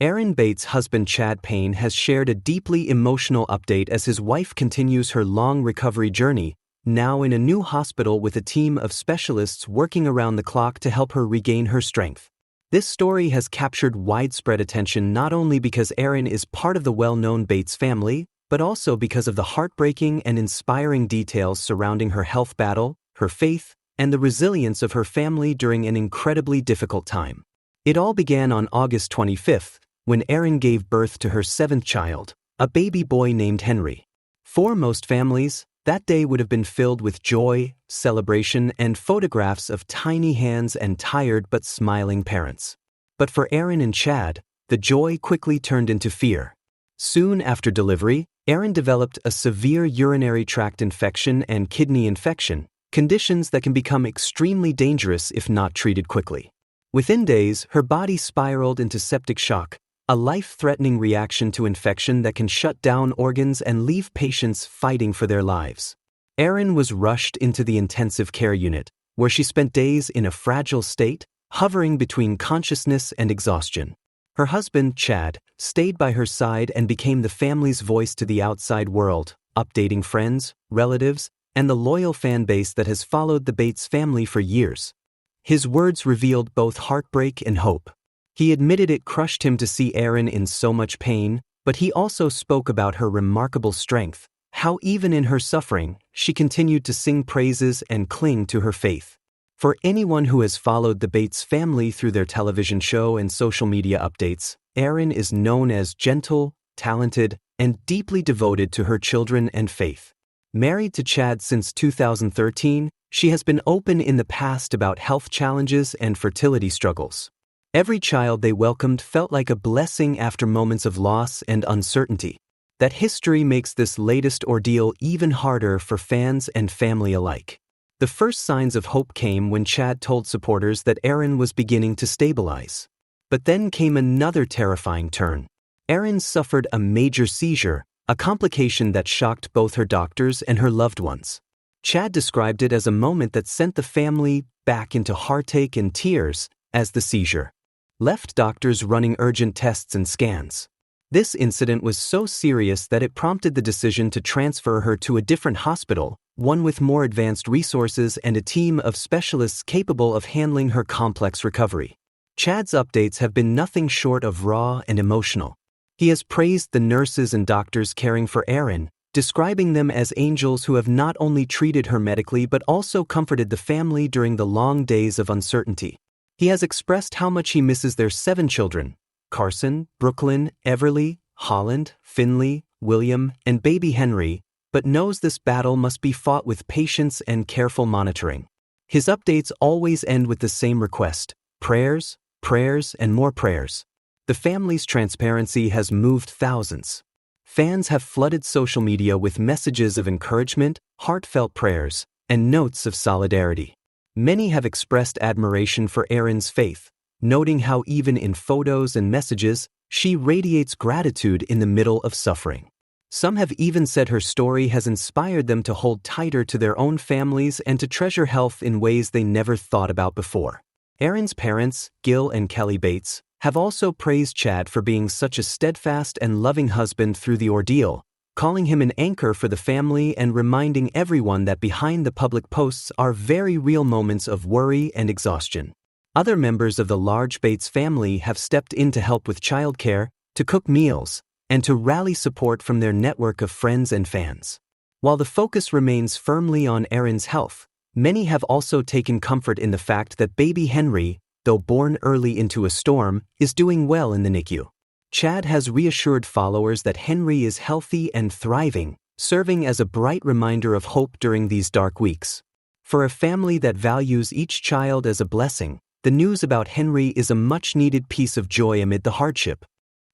Erin Bates' husband Chad Paine has shared a deeply emotional update as his wife continues her long recovery journey, now in a new hospital with a team of specialists working around the clock to help her regain her strength. This story has captured widespread attention not only because Erin is part of the well-known Bates family, but also because of the heartbreaking and inspiring details surrounding her health battle, her faith, and the resilience of her family during an incredibly difficult time. It all began on August 25th, when Erin gave birth to her seventh child, a baby boy named Henry. For most families, that day would have been filled with joy, celebration, and photographs of tiny hands and tired but smiling parents. But for Erin and Chad, the joy quickly turned into fear. Soon after delivery, Erin developed a severe urinary tract infection and kidney infection, conditions that can become extremely dangerous if not treated quickly. Within days, her body spiraled into septic shock, a life-threatening reaction to infection that can shut down organs and leave patients fighting for their lives. Erin was rushed into the intensive care unit, where she spent days in a fragile state, hovering between consciousness and exhaustion. Her husband, Chad, stayed by her side and became the family's voice to the outside world, updating friends, relatives, and the loyal fan base that has followed the Bates family for years. His words revealed both heartbreak and hope. He admitted it crushed him to see Erin in so much pain, but he also spoke about her remarkable strength, how even in her suffering, she continued to sing praises and cling to her faith. For anyone who has followed the Bates family through their television show and social media updates, Erin is known as gentle, talented, and deeply devoted to her children and faith. Married to Chad since 2013, she has been open in the past about health challenges and fertility struggles. Every child they welcomed felt like a blessing after moments of loss and uncertainty. That history makes this latest ordeal even harder for fans and family alike. The first signs of hope came when Chad told supporters that Erin was beginning to stabilize. But then came another terrifying turn. Erin suffered a major seizure, a complication that shocked both her doctors and her loved ones. Chad described it as a moment that sent the family back into heartache and tears as the seizure left doctors running urgent tests and scans. This incident was so serious that it prompted the decision to transfer her to a different hospital, one with more advanced resources and a team of specialists capable of handling her complex recovery. Chad's updates have been nothing short of raw and emotional. He has praised the nurses and doctors caring for Erin, describing them as angels who have not only treated her medically but also comforted the family during the long days of uncertainty. He has expressed how much he misses their 7 children, Carson, Brooklyn, Everly, Holland, Finley, William, and baby Henry, but knows this battle must be fought with patience and careful monitoring. His updates always end with the same request: prayers, prayers, and more prayers. The family's transparency has moved thousands. Fans have flooded social media with messages of encouragement, heartfelt prayers, and notes of solidarity. Many have expressed admiration for Erin's faith, noting how even in photos and messages, she radiates gratitude in the middle of suffering. Some have even said her story has inspired them to hold tighter to their own families and to treasure health in ways they never thought about before. Erin's parents, Gil and Kelly Bates, have also praised Chad for being such a steadfast and loving husband through the ordeal, calling him an anchor for the family and reminding everyone that behind the public posts are very real moments of worry and exhaustion. Other members of the large Bates family have stepped in to help with childcare, to cook meals, and to rally support from their network of friends and fans. While the focus remains firmly on Erin's health, many have also taken comfort in the fact that baby Henry, though born early into a storm, is doing well in the NICU. Chad has reassured followers that Henry is healthy and thriving, serving as a bright reminder of hope during these dark weeks. For a family that values each child as a blessing, the news about Henry is a much-needed piece of joy amid the hardship.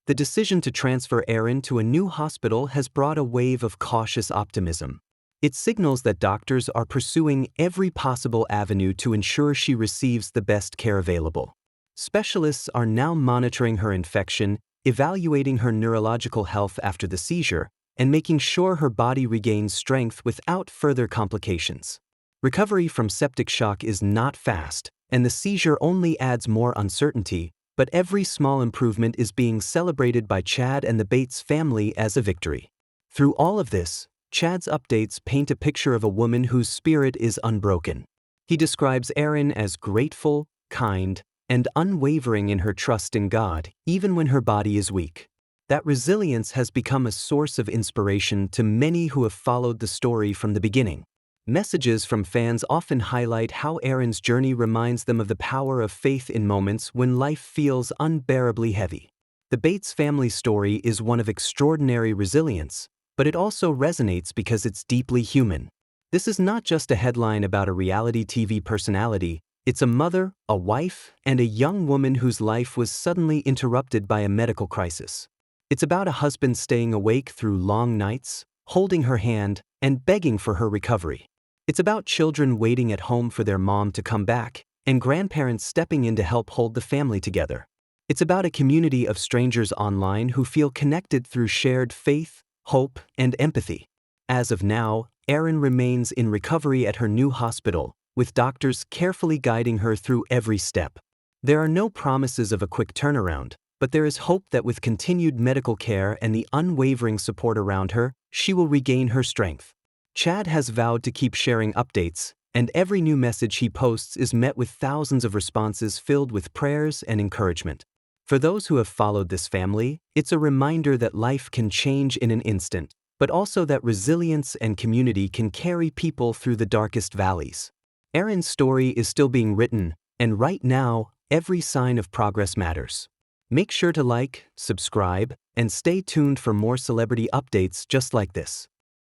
The decision to transfer Erin to a new hospital has brought a wave of cautious optimism. It signals that doctors are pursuing every possible avenue to ensure she receives the best care available. Specialists are now monitoring her infection, evaluating her neurological health after the seizure, and making sure her body regains strength without further complications. Recovery from septic shock is not fast, and the seizure only adds more uncertainty, but every small improvement is being celebrated by Chad and the Bates family as a victory. Through all of this, Chad's updates paint a picture of a woman whose spirit is unbroken. He describes Erin as grateful, kind, and unwavering in her trust in God, even when her body is weak. That resilience has become a source of inspiration to many who have followed the story from the beginning. Messages from fans often highlight how Erin's journey reminds them of the power of faith in moments when life feels unbearably heavy. The Bates family story is one of extraordinary resilience, but it also resonates because it's deeply human. This is not just a headline about a reality TV personality, it's a mother, a wife, and a young woman whose life was suddenly interrupted by a medical crisis. It's about a husband staying awake through long nights, holding her hand, and begging for her recovery. It's about children waiting at home for their mom to come back, and grandparents stepping in to help hold the family together. It's about a community of strangers online who feel connected through shared faith, hope, and empathy. As of now, Erin remains in recovery at her new hospital, with doctors carefully guiding her through every step. There are no promises of a quick turnaround, but there is hope that with continued medical care and the unwavering support around her, she will regain her strength. Chad has vowed to keep sharing updates, and every new message he posts is met with thousands of responses filled with prayers and encouragement. For those who have followed this family, it's a reminder that life can change in an instant, but also that resilience and community can carry people through the darkest valleys. Erin's story is still being written, and right now, every sign of progress matters. Make sure to like, subscribe, and stay tuned for more celebrity updates just like this.